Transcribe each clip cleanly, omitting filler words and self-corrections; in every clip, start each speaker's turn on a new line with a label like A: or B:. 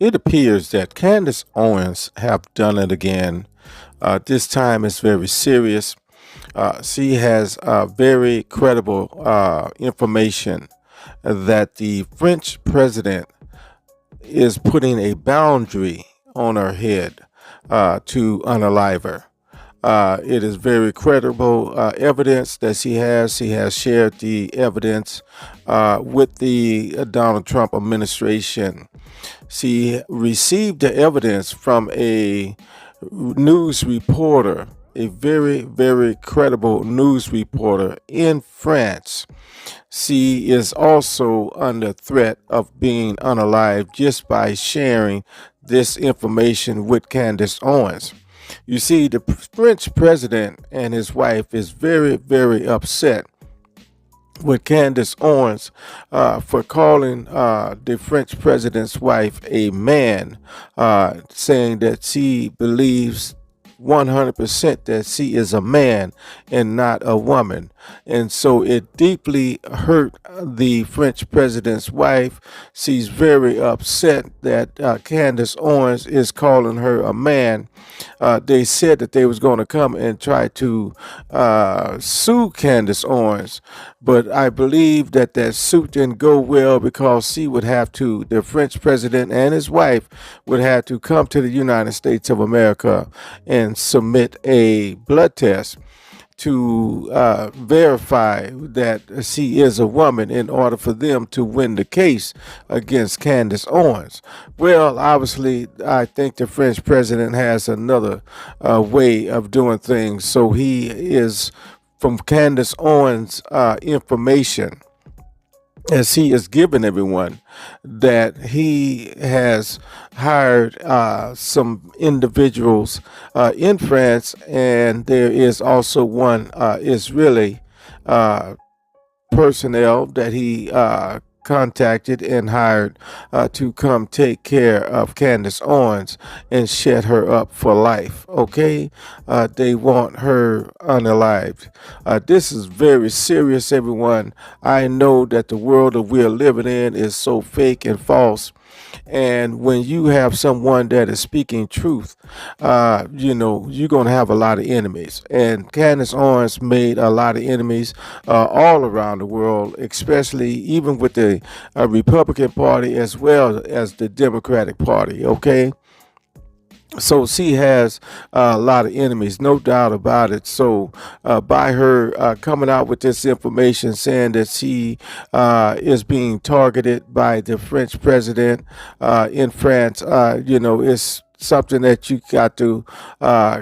A: It appears that Candace Owens have done it again. This time it's very serious. She has very credible information that the French president is putting a boundary on her head to unalive her. It is very credible evidence that she has. She has shared the evidence with the Donald Trump administration. She received the evidence from a news reporter, a very, very credible news reporter in France. She is also under threat of being unalived just by sharing this information with Candace Owens. You see, the French president and his wife is very, very upset with Candace Owens for calling the French president's wife a man, saying that she believes 100% that she is a man and not a woman. And so it deeply hurt the French president's wife. She's very upset that Candace Owens is calling her a man. They said that they was going to come and try to sue Candace Owens, but I believe that that suit didn't go well because the French president and his wife would have to come to the United States of America and submit a blood test to verify that she is a woman in order for them to win the case against Candace Owens. Well, obviously, I think the French president has another way of doing things. So he is from Candace Owens' information, as he is giving everyone, that he has hired some individuals in France, and there is also one Israeli personnel that he contacted and hired to come take care of Candace Owens and shut her up for life. Okay, they want her unalived. This is very serious, everyone. I know that the world that we're living in is so fake and false. And when you have someone that is speaking truth, you're going to have a lot of enemies. And Candace Owens made a lot of enemies all around the world, especially even with the Republican Party as well as the Democratic Party. Okay. So she has a lot of enemies, no doubt about it. So by her coming out with this information saying that she is being targeted by the French president in France, it's something that you got to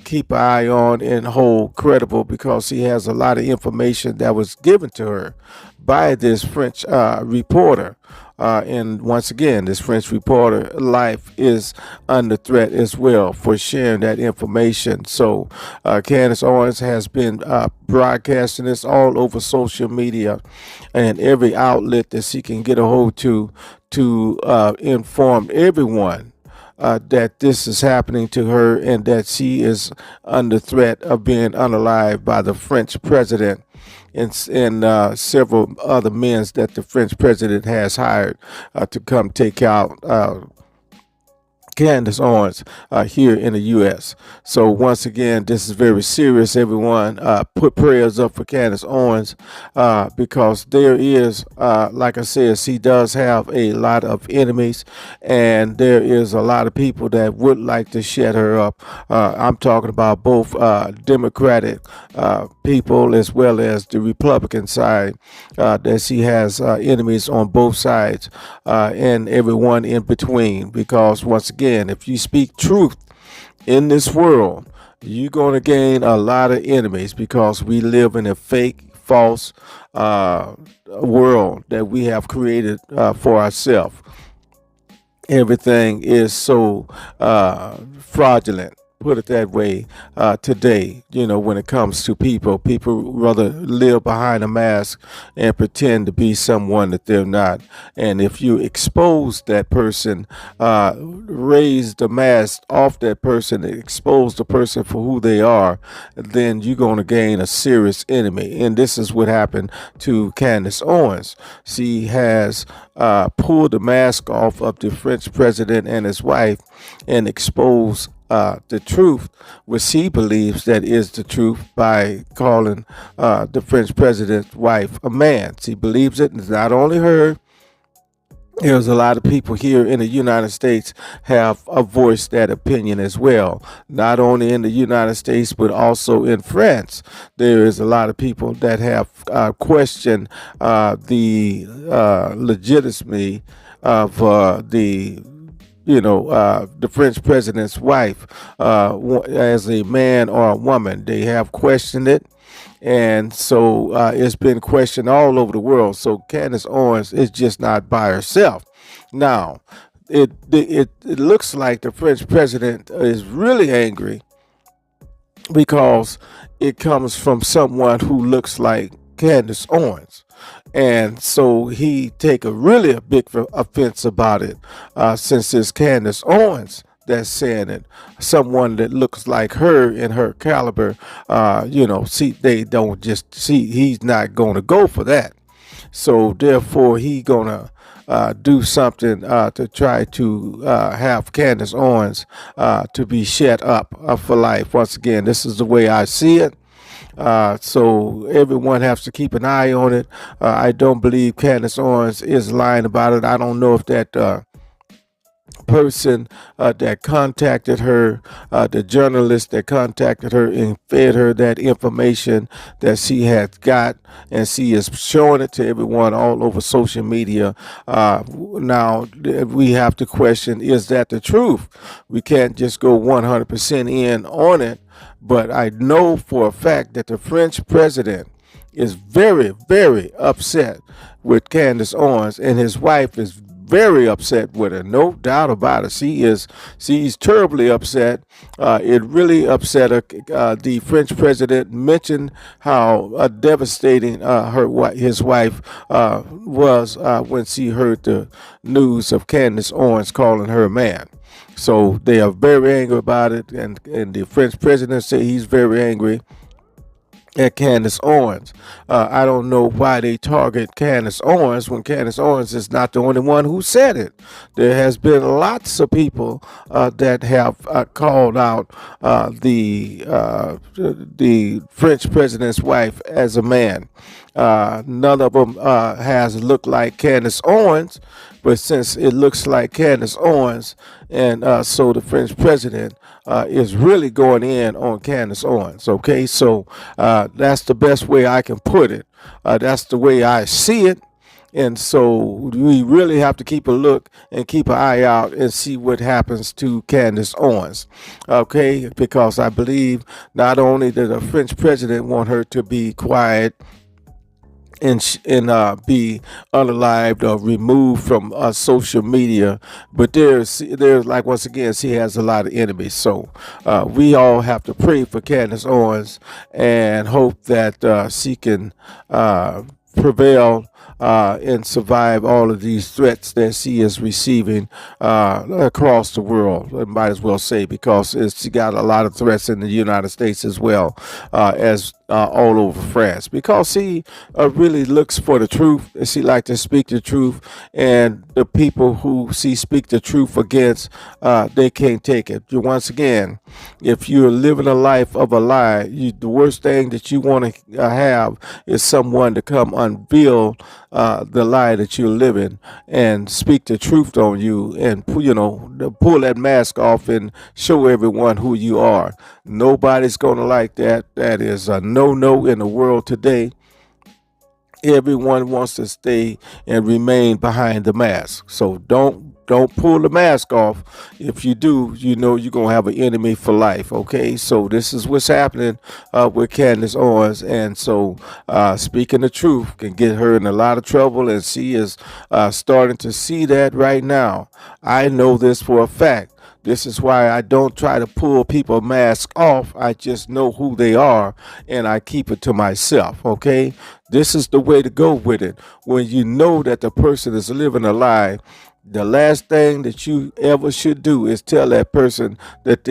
A: keep an eye on and hold credible, because she has a lot of information that was given to her by this French reporter. And once again, this French reporter life is under threat as well for sharing that information. So Candace Owens has been broadcasting this all over social media and every outlet that she can get a hold to inform everyone that this is happening to her and that she is under threat of being unalived by the French president and several other men that the French president has hired to come take out Candace Owens here in the U.S. So once again, this is very serious, everyone. Put prayers up for Candace Owens because there is, like I said, she does have a lot of enemies, and there is a lot of people that would like to shut her up. I'm talking about both Democratic people as well as the Republican side, that she has enemies on both sides and everyone in between, because once again, if you speak truth in this world, you're going to gain a lot of enemies, because we live in a fake, false world that we have created for ourselves. Everything is so fraudulent. put it that way, today. When it comes to people rather live behind a mask and pretend to be someone that they're not. And if you expose that person, raise the mask off that person, expose the person for who they are, then you're going to gain a serious enemy. And this is what happened to Candace Owens. She has pulled the mask off of the French president and his wife and exposed the truth, which she believes that is the truth, by calling the French president's wife a man. She believes it. It's not only her. There's a lot of people here in the United States have voiced that opinion as well. Not only in the United States, but also in France. There is a lot of people that have questioned the legitimacy of the French president's wife as a man or a woman. They have questioned it. And so it's been questioned all over the world. So Candace Owens is just not by herself. Now, it looks like the French president is really angry because it comes from someone who looks like Candace Owens. And so he take a big offense about it, since it's Candace Owens that's saying it. Someone that looks like her in her caliber, they don't just see, he's not going to go for that. So therefore, he gonna do something to try to have Candace Owens to be shut up for life. Once again, this is the way I see it. So everyone has to keep an eye on it. I don't believe Candace Owens is lying about it. I don't know if that person that contacted her, the journalist that contacted her and fed her that information that she had got, and she is showing it to everyone all over social media. Now we have to question, is that the truth? We can't just go 100% in on it, but I know for a fact that the French president is very, very upset with Candace Owens, and his wife is very upset with her, no doubt about it. She's terribly upset. It really upset her. The French president mentioned how devastating his wife was when she heard the news of Candace Owens calling her a man. So they are very angry about it, and the French president said he's very angry at Candace Owens. I don't know why they target Candace Owens when Candace Owens is not the only one who said it. There has been lots of people that have called out the French president's wife as a man. None of them has looked like Candace Owens, but since it looks like Candace Owens, and so the French president is really going in on Candace Owens. Okay, so that's the best way I can put it. That's the way I see it. And so we really have to keep a look and keep an eye out and see what happens to Candace Owens. Okay, because I believe not only did the French president want her to be quiet and be unalived or removed from social media, but there's like, once again, she has a lot of enemies. So we all have to pray for Candace Owens and hope that she can prevail and survive all of these threats that she is receiving across the world. I might as well say, because she got a lot of threats in the United States as well as all over France, because she really looks for the truth. She likes to speak the truth, and the people who she speak the truth against, they can't take it. Once again, if you're living a life of a lie, the worst thing that you want to have is someone to come unveil the lie that you're living and speak the truth on you, and pull that mask off and show everyone who you are. Nobody's going to like that. That is a no in the world today. Everyone wants to stay and remain behind the mask. So don't don't pull the mask off. If you do, you know you're gonna have an enemy for life. Okay, so this is what's happening with Candace Owens, and so speaking the truth can get her in a lot of trouble, and she is starting to see that right now. I know this for a fact. This is why I don't try to pull people mask off. I just know who they are and I keep it to myself, okay? This is the way to go with it. When you know that the person is living a lie, the last thing that you ever should do is tell that person that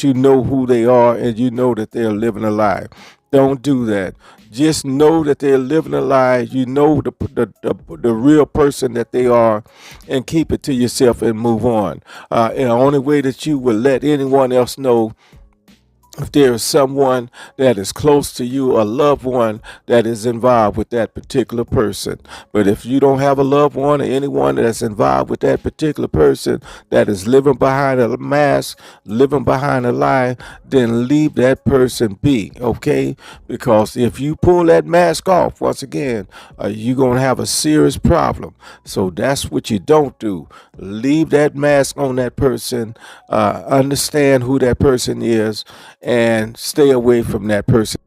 A: you know who they are and you know that they're living a lie. Don't do that. Just know that they're living a lie. You know the real person that they are, and keep it to yourself and move on. And the only way that you will let anyone else know, if there is someone that is close to you, a loved one that is involved with that particular person. But if you don't have a loved one or anyone that's involved with that particular person that is living behind a mask, living behind a lie, then leave that person be, okay? Because if you pull that mask off, once again, you're going to have a serious problem. So that's what you don't do. Leave that mask on that person, understand who that person is, and stay away from that person.